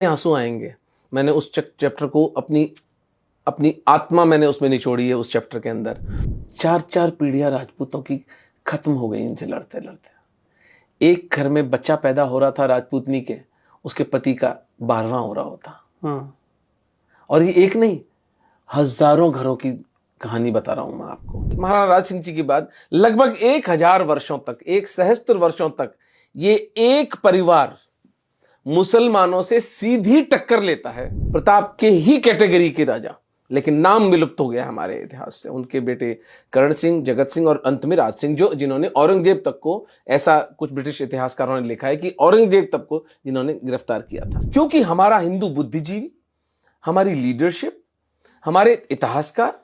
आंसू आएंगे। मैंने उस चैप्टर को अपनी अपनी आत्मा मैंने उसमें निचोड़ी है। उस चैप्टर के अंदर 4-4 पीढ़ियां राजपूतों की खत्म हो गई इनसे लड़ते लड़ते। एक घर में बच्चा पैदा हो रहा था राजपूतनी के, उसके पति का 12वां हो रहा होता। और ये एक नहीं, हजारों घरों की कहानी बता रहा हूं मैं आपको। महाराणा राज सिंह जी की बात, लगभग 1000 वर्षों तक, 1 सहस्त्र वर्षों तक ये एक परिवार मुसलमानों से सीधी टक्कर लेता है। प्रताप के ही कैटेगरी के राजा, लेकिन नाम विलुप्त हो गया हमारे इतिहास से। उनके बेटे करण सिंह, जगत सिंह और अंत में राज सिंह, जो जिन्होंने औरंगजेब तक को, ऐसा कुछ ब्रिटिश इतिहासकारों ने लिखा है कि औरंगजेब तक को जिन्होंने गिरफ्तार किया था। क्योंकि हमारा हिंदू बुद्धिजीवी, हमारी लीडरशिप, हमारे इतिहासकार,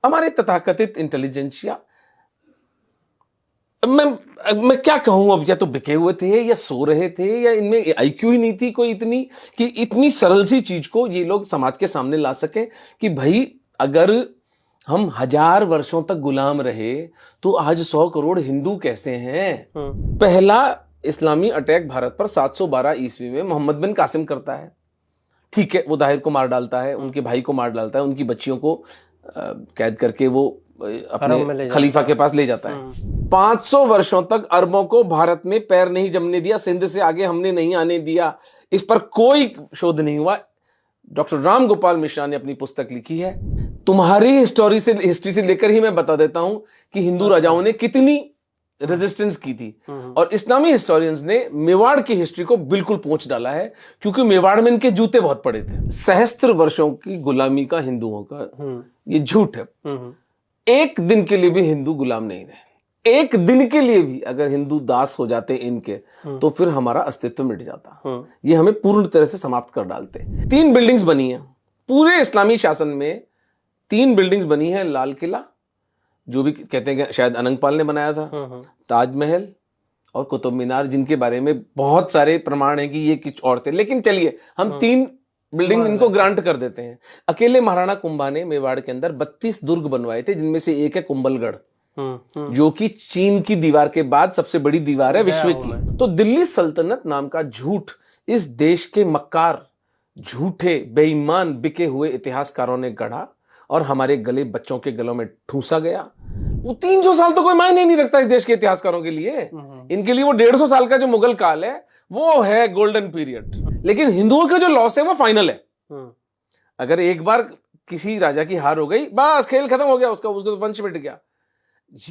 हमारे तथाकथित इंटेलिजेंसिया, मैं क्या कहूं अब, या तो बिके हुए थे या सो रहे थे, या इनमें आईक्यू ही नहीं थी कोई इतनी कि इतनी सरल सी चीज को ये लोग समाज के सामने ला सके कि भाई अगर हम 1000 वर्षों तक गुलाम रहे तो आज 100 करोड़ हिंदू कैसे हैं। पहला इस्लामी अटैक भारत पर 712 ईस्वी में मोहम्मद बिन कासिम करता है। ठीक है, वो दाहिर को मार डालता है, उनके भाई को मार डालता है, उनकी बच्चियों को कैद करके वो अपने खलीफा के पास ले जाता है। 500 वर्षों तक अरबों को भारत में पैर नहीं जमने दिया, सिंध से आगे हमने नहीं आने दिया, इस पर कोई शोध नहीं हुआ। डॉक्टर राम गोपाल मिश्रा ने अपनी पुस्तक लिखी है। तुम्हारी हिस्ट्री से लेकर ही मैं बता देता हूं कि हिंदू राजाओं ने कितनी रेजिस्टेंस की थी। और इस्लामी हिस्टोरियंस ने मेवाड़ की हिस्ट्री को बिल्कुल पोंछ डाला है, क्योंकि मेवाड़ में इनके जूते बहुत पड़े थे। सहस्त्र वर्षों की गुलामी का हिंदुओं का ये झूठ है। एक दिन के लिए भी हिंदू गुलाम नहीं रहे। एक दिन के लिए भी अगर हिंदू दास हो जाते इनके, तो फिर हमारा अस्तित्व मिट जाता। ये हमें पूर्ण तरह से समाप्त कर डालते। 3 बिल्डिंग्स बनी है पूरे इस्लामी शासन में। 3 बिल्डिंग्स बनी है, लाल किला, जो भी कहते हैं कि शायद अनंगपाल ने बनाया था, ताजमहल और कुतुब मीनार, जिनके बारे में बहुत सारे प्रमाण है कि ये कुछ और थे। लेकिन चलिए हम 3 बिल्डिंग इनको ग्रांट कर देते हैं। अकेले महाराणा कुंभा ने मेवाड़ के अंदर 32 दुर्ग बनवाए थे, जिनमें से एक है कुंभलगढ़, जो कि चीन की दीवार के बाद सबसे बड़ी दीवार है विश्व की। तो दिल्ली सल्तनत नाम का झूठ इस देश के मक्कार, झूठे, बेईमान, बिके हुए इतिहासकारों ने गढ़ा और हमारे गले, बच्चों के गलों में ठूंसा गया। वो 300 साल तो कोई मायने नहीं रखता इस देश के इतिहासकारों के लिए। इनके लिए वो 150 साल का जो मुगल काल है वो है गोल्डन पीरियड। लेकिन हिंदुओं का जो लॉस है वो फाइनल है। अगर एक बार किसी राजा की हार हो गई, बस खेल खत्म हो गया, उसका तो वंश मिट गया।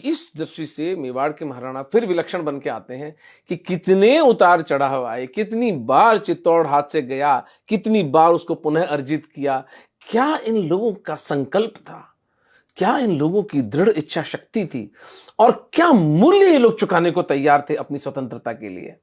इस दृष्टि से मेवाड़ के महाराणा फिर विलक्षण बन के आते हैं कि कितने उतार चढ़ाव आए, कितनी बार चित्तौड़ हाथ से गया, कितनी बार उसको पुनः अर्जित किया। क्या इन लोगों का संकल्प था, क्या इन लोगों की दृढ़ इच्छा शक्ति थी, और क्या मूल्य ये लोग चुकाने को तैयार थे अपनी स्वतंत्रता के लिए।